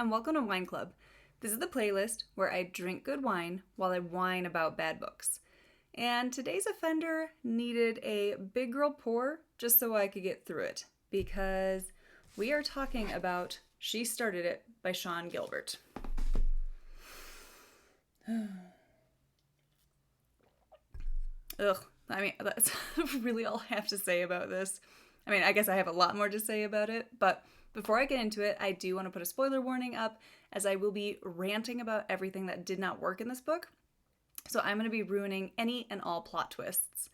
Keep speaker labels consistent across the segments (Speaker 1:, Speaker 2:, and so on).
Speaker 1: and welcome to Wine Club. This is the playlist where I drink good wine while I whine about bad books. And today's offender needed a big girl pour just so I could get through it, because we are talking about She Started It by Sean Gilbert. Ugh, that's really all I have to say about this. I guess I have a lot more to say about it, but before I get into it, I do want to put a spoiler warning up, as I will be ranting about everything that did not work in this book. So I'm going to be ruining any and all plot twists.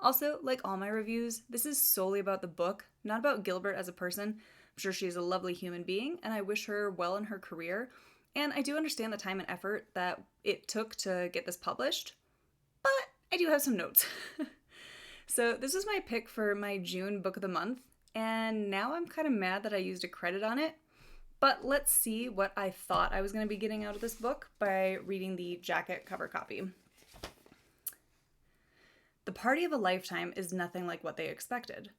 Speaker 1: Also, like all my reviews, this is solely about the book, not about Gilbert as a person. I'm sure she's a lovely human being, and I wish her well in her career. And I do understand the time and effort that it took to get this published, but I do have some notes. So this was my pick for my June book of the month, and now I'm kind of mad that I used a credit on it. But let's see what I thought I was going to be getting out of this book by reading the jacket cover copy. The party of a lifetime is nothing like what they expected.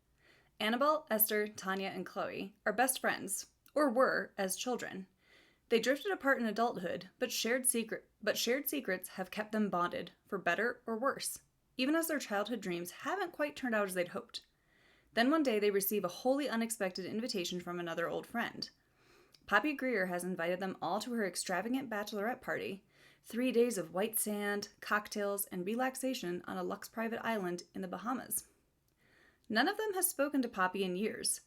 Speaker 1: Annabelle, Esther, Tanya, and Chloe are best friends, or were as children. They drifted apart in adulthood, but shared secrets have kept them bonded, for better or worse, even as their childhood dreams haven't quite turned out as they'd hoped. Then one day they receive a wholly unexpected invitation from another old friend. Poppy Greer has invited them all to her extravagant bachelorette party, 3 days of white sand, cocktails, and relaxation on a luxe private island in the Bahamas. None of them has spoken to Poppy in years,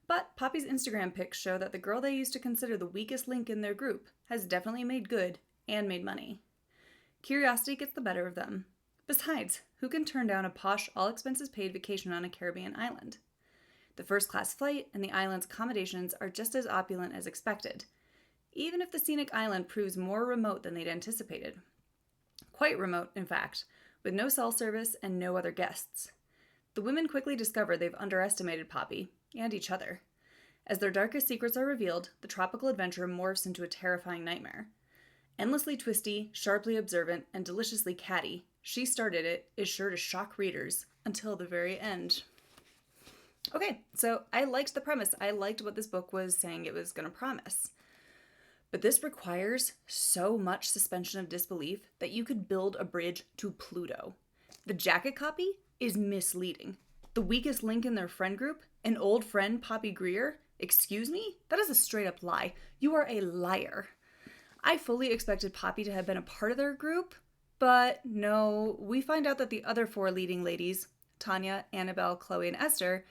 Speaker 1: but Poppy's Instagram pics show that the girl they used to consider the weakest link in their group has definitely made good and made money. Curiosity gets the better of them. Besides, who can turn down a posh, all-expenses-paid vacation on a Caribbean island? The first-class flight and the island's accommodations are just as opulent as expected, even if the scenic island proves more remote than they'd anticipated. Quite remote, in fact, with no cell service and no other guests. The women quickly discover they've underestimated Poppy, and each other. As their darkest secrets are revealed, the tropical adventure morphs into a terrifying nightmare. Endlessly twisty, sharply observant, and deliciously catty, She Started It is sure to shock readers until the very end. Okay, so I liked the premise. I liked what this book was saying it was going to promise. But this requires so much suspension of disbelief that you could build a bridge to Pluto. The jacket copy is misleading. The weakest link in their friend group, an old friend, Poppy Greer, excuse me? That is a straight up lie. You are a liar. I fully expected Poppy to have been a part of their group, but no, we find out that the other 4 leading ladies, Tanya, Annabelle, Chloe, and Esther,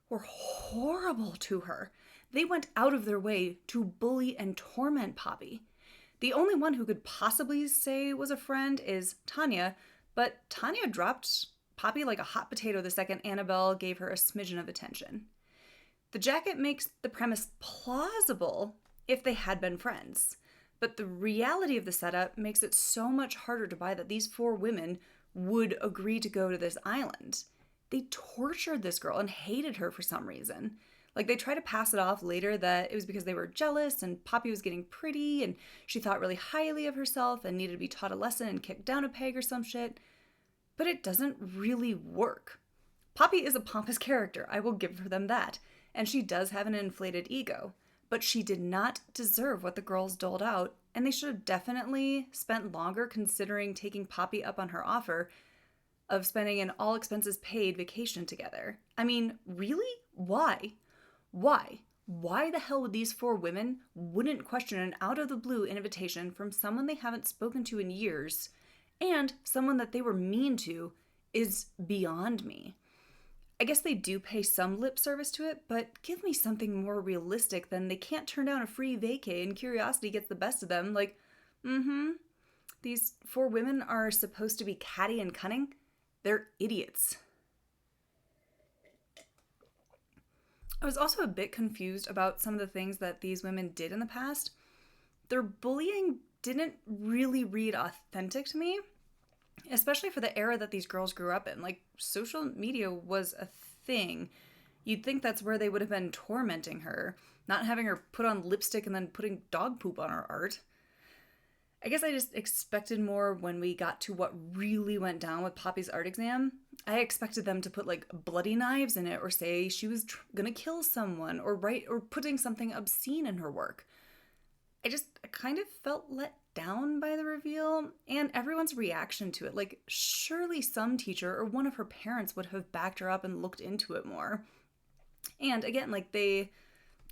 Speaker 1: were horrible to her. They went out of their way to bully and torment Poppy. The only one who could possibly say was a friend is Tanya, but Tanya dropped Poppy like a hot potato the second Annabelle gave her a smidgen of attention. The jacket makes the premise plausible if they had been friends, but the reality of the setup makes it so much harder to buy that these 4 women would agree to go to this island. They tortured this girl and hated her for some reason. Like, they try to pass it off later that it was because they were jealous and Poppy was getting pretty and she thought really highly of herself and needed to be taught a lesson and kicked down a peg or some shit. But it doesn't really work. Poppy is a pompous character, I will give her them that, and she does have an inflated ego. But she did not deserve what the girls doled out, and they should have definitely spent longer considering taking Poppy up on her offer of spending an all-expenses-paid vacation together. Really? Why? Why the hell would these 4 women wouldn't question an out-of-the-blue invitation from someone they haven't spoken to in years, and someone that they were mean to, is beyond me. I guess they do pay some lip service to it, but give me something more realistic than they can't turn down a free vacay and curiosity gets the best of them. These 4 women are supposed to be catty and cunning. They're idiots. I was also a bit confused about some of the things that these women did in the past. Their bullying didn't really read authentic to me, especially for the era that these girls grew up in. Social media was a thing. You'd think that's where they would have been tormenting her, not having her put on lipstick and then putting dog poop on her art. I guess I just expected more when we got to what really went down with Poppy's art exam. I expected them to put bloody knives in it, or say she was gonna kill someone, or putting something obscene in her work. I kind of felt let down by the reveal and everyone's reaction to it. Like, surely some teacher or one of her parents would have backed her up and looked into it more. And again, like,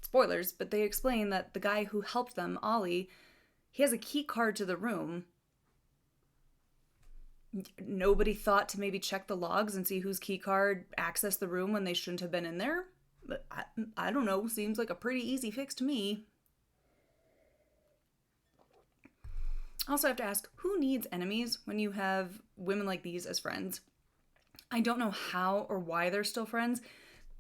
Speaker 1: spoilers, but they explain that the guy who helped them, Ollie, he has a key card to the room. Nobody thought to maybe check the logs and see whose key card accessed the room when they shouldn't have been in there. But I don't know, seems like a pretty easy fix to me. Also, I have to ask, who needs enemies when you have women like these as friends? I don't know how or why they're still friends.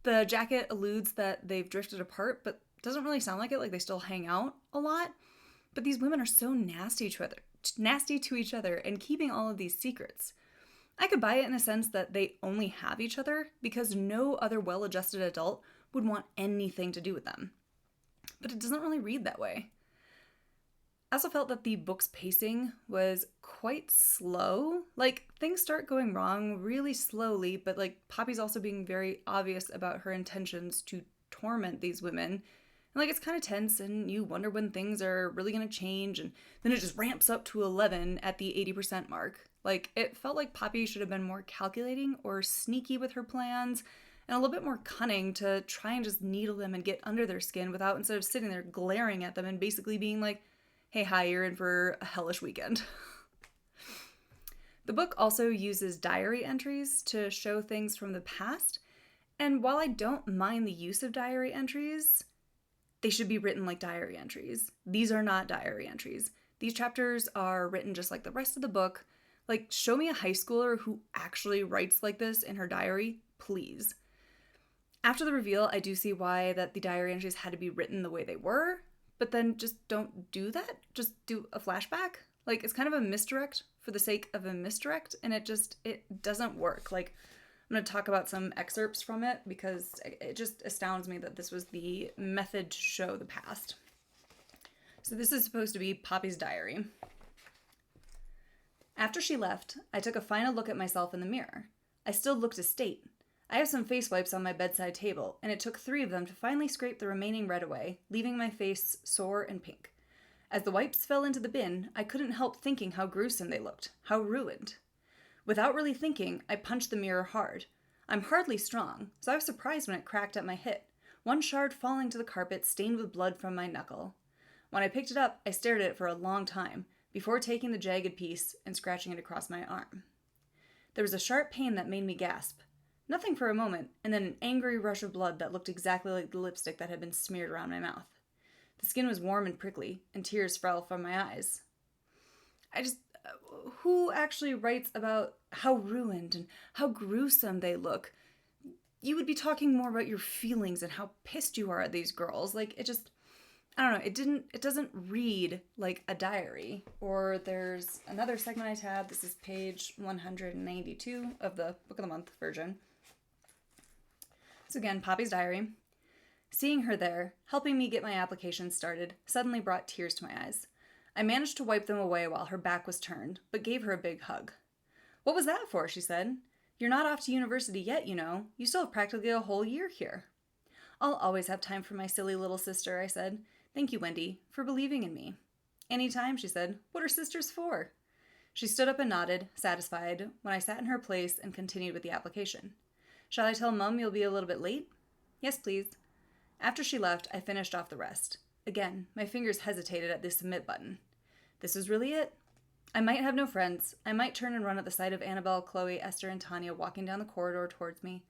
Speaker 1: The jacket alludes that they've drifted apart, but doesn't really sound like it, like they still hang out a lot. But these women are so nasty to each other and keeping all of these secrets. I could buy it in a sense that they only have each other because no other well-adjusted adult would want anything to do with them. But it doesn't really read that way. I also felt that the book's pacing was quite slow. Like, things start going wrong really slowly, but like Poppy's also being very obvious about her intentions to torment these women. And like, it's kind of tense and you wonder when things are really going to change, and then it just ramps up to 11 at the 80% mark. Like, it felt like Poppy should have been more calculating or sneaky with her plans and a little bit more cunning to try and just needle them and get under their skin without, instead of sitting there glaring at them and basically being like, hey, hi, you're in for a hellish weekend. The book also uses diary entries to show things from the past, and while I don't mind the use of diary entries, they should be written like diary entries. These are not diary entries. These chapters are written just like the rest of the book. Like, show me a high schooler who actually writes like this in her diary, please. After the reveal, I do see why that the diary entries had to be written the way they were, but then just don't do that. Just do a flashback. Like, it's kind of a misdirect for the sake of a misdirect, and it doesn't work. Like, I'm going to talk about some excerpts from it because it just astounds me that this was the method to show the past. So this is supposed to be Poppy's diary. After she left, I took a final look at myself in the mirror. I still looked a state. I have some face wipes on my bedside table, and it took 3 of them to finally scrape the remaining red away, leaving my face sore and pink. As the wipes fell into the bin, I couldn't help thinking how gruesome they looked, how ruined. Without really thinking, I punched the mirror hard. I'm hardly strong, so I was surprised when it cracked at my hip, one shard falling to the carpet stained with blood from my knuckle. When I picked it up, I stared at it for a long time, before taking the jagged piece and scratching it across my arm. There was a sharp pain that made me gasp. Nothing for a moment, and then an angry rush of blood that looked exactly like the lipstick that had been smeared around my mouth. The skin was warm and prickly, and tears fell from my eyes. Who actually writes about how ruined and how gruesome they look? You would be talking more about your feelings and how pissed you are at these girls. Like, I don't know, it doesn't read like a diary. Or there's another segment I tabbed. This is page 192 of the Book of the Month version. So again, Poppy's diary. Seeing her there, helping me get my application started, suddenly brought tears to my eyes. I managed to wipe them away while her back was turned, but gave her a big hug. What was that for? She said. You're not off to university yet, you know. You still have practically a whole year here. I'll always have time for my silly little sister, I said. Thank you, Wendy, for believing in me. Anytime, she said. What are sisters for? She stood up and nodded, satisfied, when I sat in her place and continued with the application. Shall I tell Mum you'll be a little bit late? Yes, please. After she left, I finished off the rest. Again, my fingers hesitated at the submit button. This was really it. I might have no friends. I might turn and run at the sight of Annabelle, Chloe, Esther, and Tanya walking down the corridor towards me.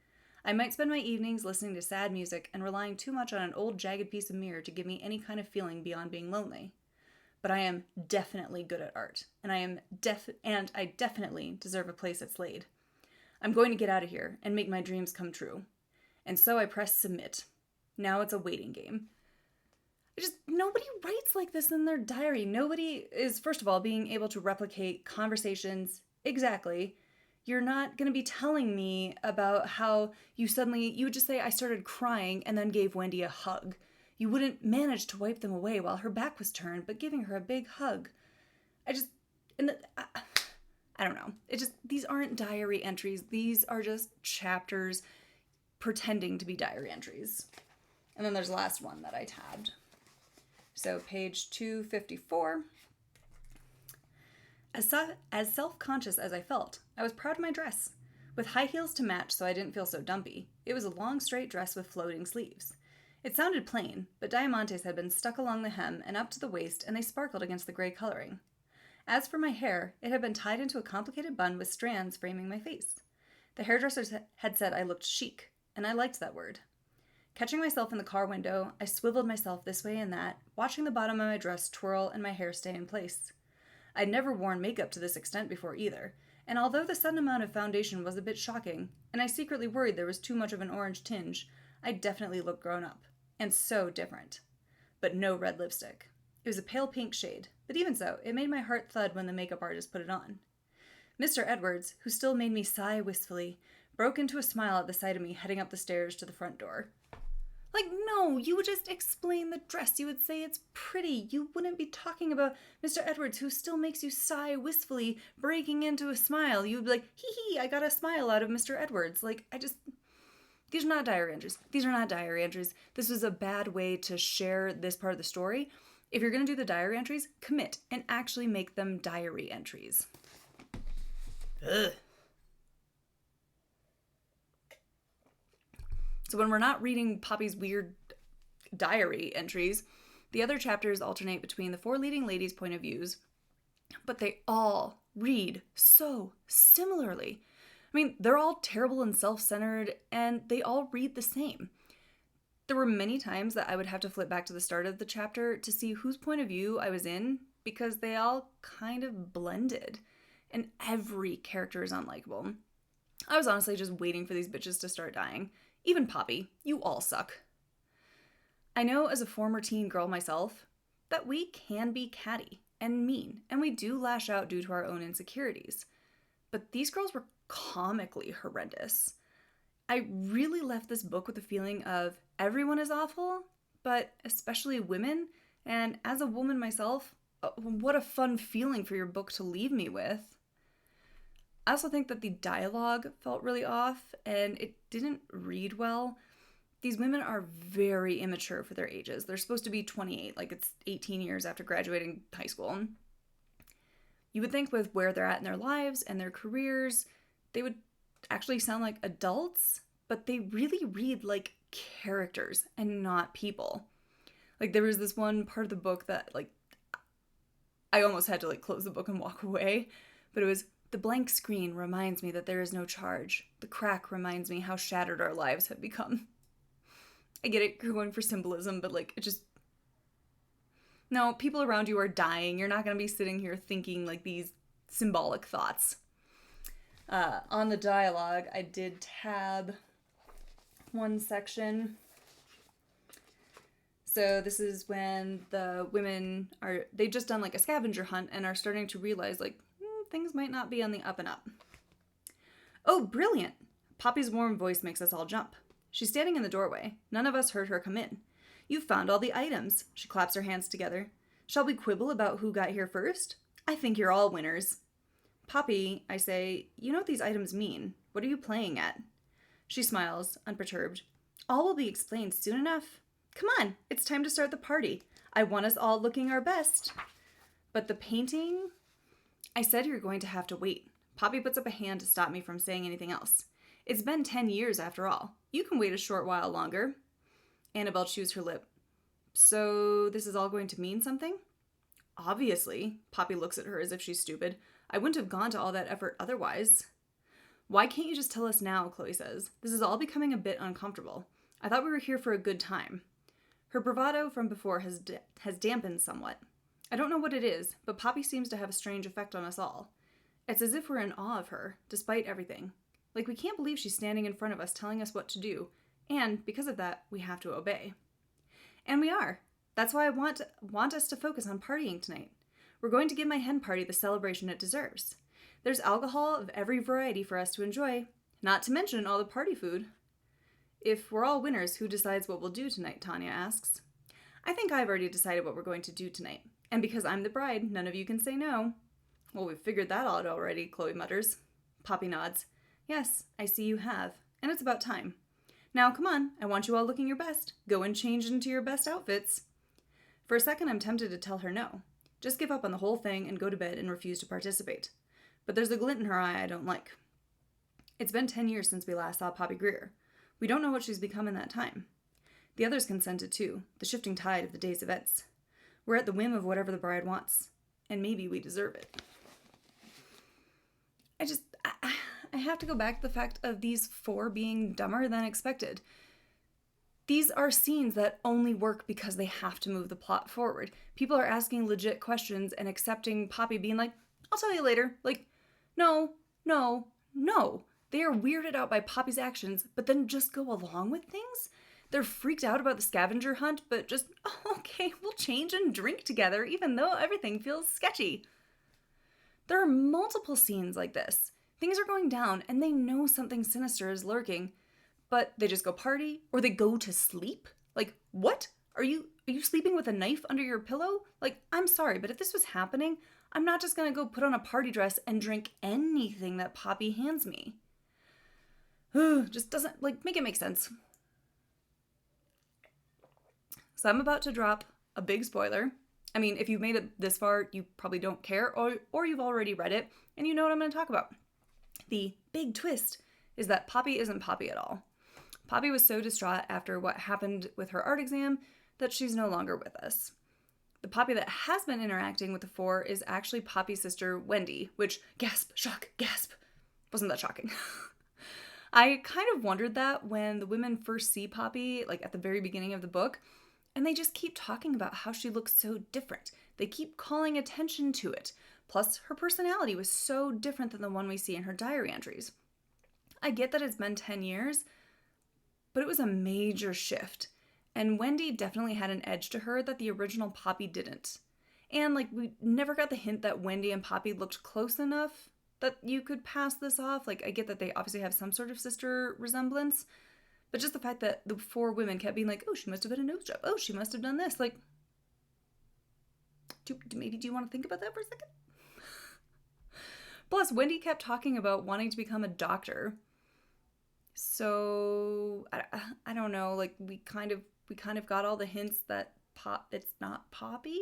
Speaker 1: I might spend my evenings listening to sad music and relying too much on an old jagged piece of mirror to give me any kind of feeling beyond being lonely. But I am definitely good at art, and I definitely deserve a place at Slade. I'm going to get out of here and make my dreams come true. And so I pressed submit. Now it's a waiting game. Nobody writes like this in their diary. Nobody is, first of all, being able to replicate conversations exactly. You're not going to be telling me about how you would just say, I started crying and then gave Wendy a hug. You wouldn't manage to wipe them away while her back was turned, but giving her a big hug. I don't know. These aren't diary entries. These are just chapters pretending to be diary entries. And then there's the last one that I tabbed. So page 254. As self-conscious as I felt, I was proud of my dress. With high heels to match so I didn't feel so dumpy, it was a long straight dress with floating sleeves. It sounded plain, but diamantes had been stuck along the hem and up to the waist, and they sparkled against the gray coloring. As for my hair, it had been tied into a complicated bun with strands framing my face. The hairdressers had said I looked chic, and I liked that word. Catching myself in the car window, I swiveled myself this way and that, watching the bottom of my dress twirl and my hair stay in place. I'd never worn makeup to this extent before either, and although the sudden amount of foundation was a bit shocking, and I secretly worried there was too much of an orange tinge, I definitely looked grown up, and so different. But no red lipstick. It was a pale pink shade, but even so, it made my heart thud when the makeup artist put it on. Mr. Edwards, who still made me sigh wistfully, broke into a smile at the sight of me heading up the stairs to the front door. Like, no, you would just explain the dress. You would say it's pretty. You wouldn't be talking about Mr. Edwards, who still makes you sigh wistfully, breaking into a smile. You would be like, hee, I got a smile out of Mr. Edwards. These are not diary entries. These are not diary entries. This was a bad way to share this part of the story. If you're going to do the diary entries, commit and actually make them diary entries. Ugh. So when we're not reading Poppy's weird diary entries, the other chapters alternate between the four leading ladies' point of views, but they all read so similarly. I mean, they're all terrible and self-centered, and they all read the same. There were many times that I would have to flip back to the start of the chapter to see whose point of view I was in, because they all kind of blended, and every character is unlikable. I was honestly just waiting for these bitches to start dying. Even Poppy, you all suck. I know as a former teen girl myself that we can be catty and mean, and we do lash out due to our own insecurities. But these girls were comically horrendous. I really left this book with a feeling of everyone is awful, but especially women, and as a woman myself, what a fun feeling for your book to leave me with. I also think that the dialogue felt really off, and it didn't read well. These women are very immature for their ages. They're supposed to be 28, like it's 18 years after graduating high school. You would think with where they're at in their lives and their careers, they would actually sound like adults, but they really read like characters and not people. Like there was this one part of the book that I almost had to close the book and walk away, but it was, the blank screen reminds me that there is no charge. The crack reminds me how shattered our lives have become. I get it, you're going for symbolism, but it just... No, people around you are dying. You're not going to be sitting here thinking these symbolic thoughts. On the dialogue, I did tab one section. So this is when the women they've just done a scavenger hunt and are starting to realize things might not be on the up and up. Oh, brilliant! Poppy's warm voice makes us all jump. She's standing in the doorway. None of us heard her come in. You've found all the items. She claps her hands together. Shall we quibble about who got here first? I think you're all winners. Poppy, I say, you know what these items mean. What are you playing at? She smiles, unperturbed. All will be explained soon enough. Come on, it's time to start the party. I want us all looking our best. But the painting... I said you're going to have to wait. Poppy puts up a hand to stop me from saying anything else. It's been 10 years after all. You can wait a short while longer. Annabelle chews her lip. So this is all going to mean something? Obviously. Poppy looks at her as if she's stupid. I wouldn't have gone to all that effort otherwise. Why can't you just tell us now, Chloe says. This is all becoming a bit uncomfortable. I thought we were here for a good time. Her bravado from before has dampened somewhat. I don't know what it is, but Poppy seems to have a strange effect on us all. It's as if we're in awe of her, despite everything. We can't believe she's standing in front of us telling us what to do, and because of that, we have to obey. And we are. That's why I want us to focus on partying tonight. We're going to give my hen party the celebration it deserves. There's alcohol of every variety for us to enjoy, not to mention all the party food. If we're all winners, who decides what we'll do tonight, Tanya asks. I think I've already decided what we're going to do tonight, and because I'm the bride, none of you can say no. Well, we've figured that out already, Chloe mutters. Poppy nods. Yes, I see you have, and it's about time. Now, come on, I want you all looking your best. Go and change into your best outfits. For a second, I'm tempted to tell her no. Just give up on the whole thing and go to bed and refuse to participate. But there's a glint in her eye I don't like. It's been 10 years since we last saw Poppy Greer. We don't know what she's become in that time. The others consented too, the shifting tide of the day's events. We're at the whim of whatever the bride wants, and maybe we deserve it. I have to go back to the fact of these 4 being dumber than expected. These are scenes that only work because they have to move the plot forward. People are asking legit questions and accepting Poppy being like, I'll tell you later. Like, no. They are weirded out by Poppy's actions, but then just go along with things? They're freaked out about the scavenger hunt, but just, oh, okay, we'll change and drink together, even though everything feels sketchy. There are multiple scenes like this. Things are going down, and they know something sinister is lurking, but they just go party, or they go to sleep? Like, what? Are you sleeping with a knife under your pillow? Like, I'm sorry, but if this was happening, I'm not just gonna go put on a party dress and drink anything that Poppy hands me. Just doesn't, make it make sense. So I'm about to drop a big spoiler. I mean, if you've made it this far, you probably don't care, or you've already read it, and you know what I'm going to talk about. The big twist is that Poppy isn't Poppy at all. Poppy was so distraught after what happened with her art exam that she's no longer with us. The Poppy that has been interacting with the 4 is actually Poppy's sister, Wendy, which, gasp, shock, gasp, wasn't that shocking. I kind of wondered that when the women first see Poppy, at the very beginning of the book, and they just keep talking about how she looks so different. They keep calling attention to it. Plus, her personality was so different than the one we see in her diary entries. I get that it's been 10 years, but it was a major shift. And Wendy definitely had an edge to her that the original Poppy didn't. And, we never got the hint that Wendy and Poppy looked close enough that you could pass this off. I get that they obviously have some sort of sister resemblance, but just the fact that the 4 women kept being like, oh, she must have been a nose job. Oh, she must have done this. Do you want to think about that for a second? Plus, Wendy kept talking about wanting to become a doctor. So, I don't know, we kind of got all the hints that it's not Poppy.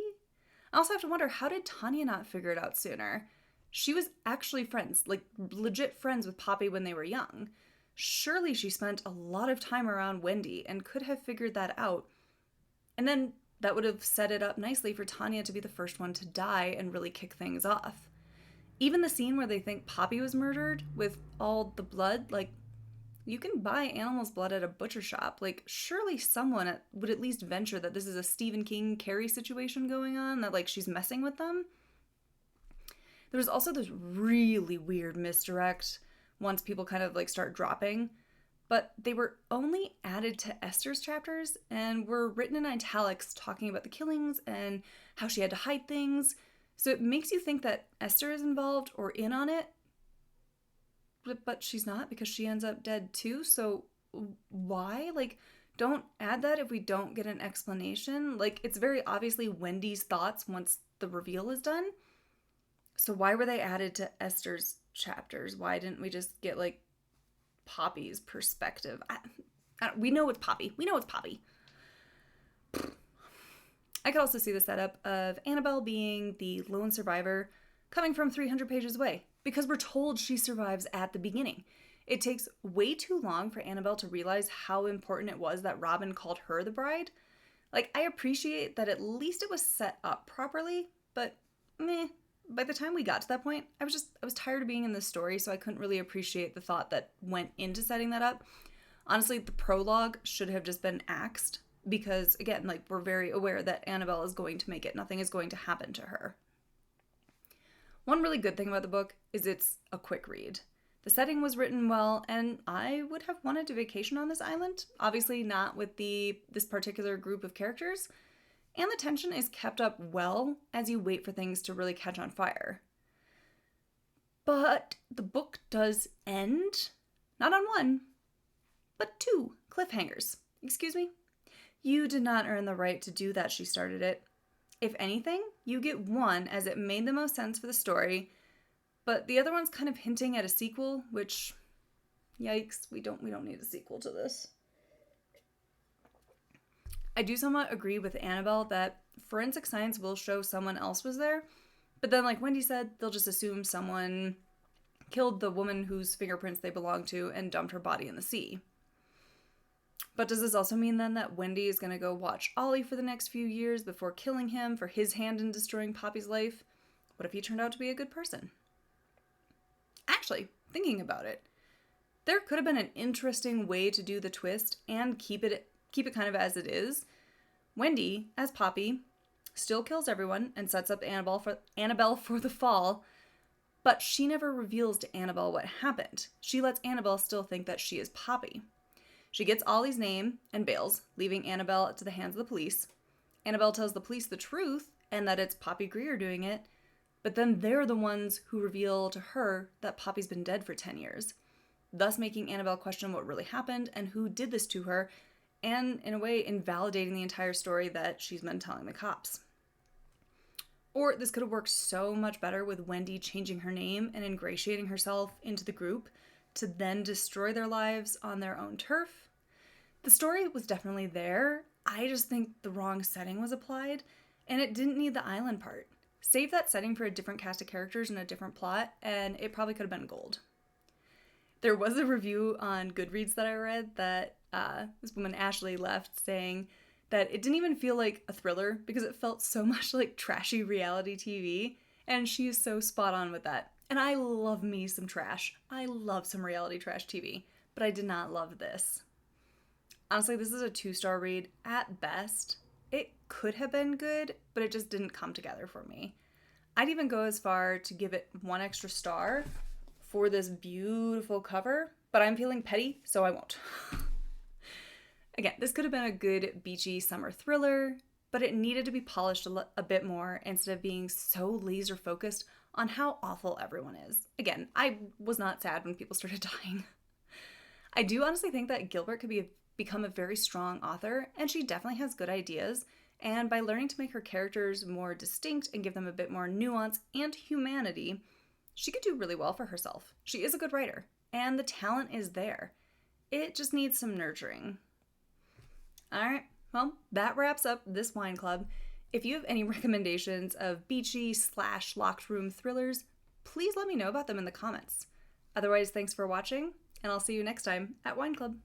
Speaker 1: I also have to wonder, how did Tanya not figure it out sooner? She was actually friends, legit friends with Poppy when they were young. Surely she spent a lot of time around Wendy and could have figured that out. And then that would have set it up nicely for Tanya to be the first one to die and really kick things off. Even the scene where they think Poppy was murdered with all the blood, you can buy animal's blood at a butcher shop. Surely someone would at least venture that this is a Stephen King Carrie situation going on, that she's messing with them. There was also this really weird misdirect once people kind of start dropping, but they were only added to Esther's chapters and were written in italics talking about the killings and how she had to hide things. So it makes you think that Esther is involved or in on it, but she's not because she ends up dead too. So why? Don't add that if we don't get an explanation. It's very obviously Wendy's thoughts once the reveal is done. So why were they added to Esther's chapters? Why didn't we just get Poppy's perspective? We know it's Poppy. We know it's Poppy. I could also see the setup of Annabelle being the lone survivor coming from 300 pages away, because we're told she survives at the beginning. It takes way too long for Annabelle to realize how important it was that Robin called her the bride. I appreciate that at least it was set up properly, but meh. By the time we got to that point, I was tired of being in this story, so I couldn't really appreciate the thought that went into setting that up. Honestly, the prologue should have just been axed, because, again, we're very aware that Annabelle is going to make it. Nothing is going to happen to her. One really good thing about the book is it's a quick read. The setting was written well, and I would have wanted to vacation on this island. Obviously not with this particular group of characters. And the tension is kept up well as you wait for things to really catch on fire. But the book does end, not on 1, but 2 cliffhangers. Excuse me? You did not earn the right to do that, she started it. If anything, you get 1 as it made the most sense for the story, but the other one's kind of hinting at a sequel, which, yikes, we don't need a sequel to this. I do somewhat agree with Annabelle that forensic science will show someone else was there, but then, like Wendy said, they'll just assume someone killed the woman whose fingerprints they belong to and dumped her body in the sea. But does this also mean then that Wendy is going to go watch Ollie for the next few years before killing him for his hand in destroying Poppy's life? What if he turned out to be a good person? Actually, thinking about it, there could have been an interesting way to do the twist and keep it kind of as it is. Wendy, as Poppy, still kills everyone and sets up Annabelle for the fall, but she never reveals to Annabelle what happened. She lets Annabelle still think that she is Poppy. She gets Ollie's name and bails, leaving Annabelle to the hands of the police. Annabelle tells the police the truth and that it's Poppy Greer doing it, but then they're the ones who reveal to her that Poppy's been dead for 10 years, thus making Annabelle question what really happened and who did this to her, and in a way invalidating the entire story that she's been telling the cops. Or this could have worked so much better with Wendy changing her name and ingratiating herself into the group to then destroy their lives on their own turf. The story was definitely there. I just think the wrong setting was applied, and it didn't need the island part. Save that setting for a different cast of characters and a different plot, and it probably could have been gold. There was a review on Goodreads that I read that this woman Ashley left saying that it didn't even feel like a thriller because it felt so much like trashy reality TV, and she is so spot on with that. And I love me some trash. I love some reality trash TV, but I did not love this. Honestly, this is a 2-star read at best. It could have been good, but it just didn't come together for me. I'd even go as far to give it 1 extra star for this beautiful cover, but I'm feeling petty, so I won't. Again, this could have been a good beachy summer thriller, but it needed to be polished a bit more instead of being so laser focused on how awful everyone is. Again, I was not sad when people started dying. I do honestly think that Gilbert could become a very strong author, and she definitely has good ideas, and by learning to make her characters more distinct and give them a bit more nuance and humanity, she could do really well for herself. She is a good writer, and the talent is there. It just needs some nurturing. Alright, well, that wraps up this wine club. If you have any recommendations of beachy/locked room thrillers, please let me know about them in the comments. Otherwise, thanks for watching, and I'll see you next time at Wine Club.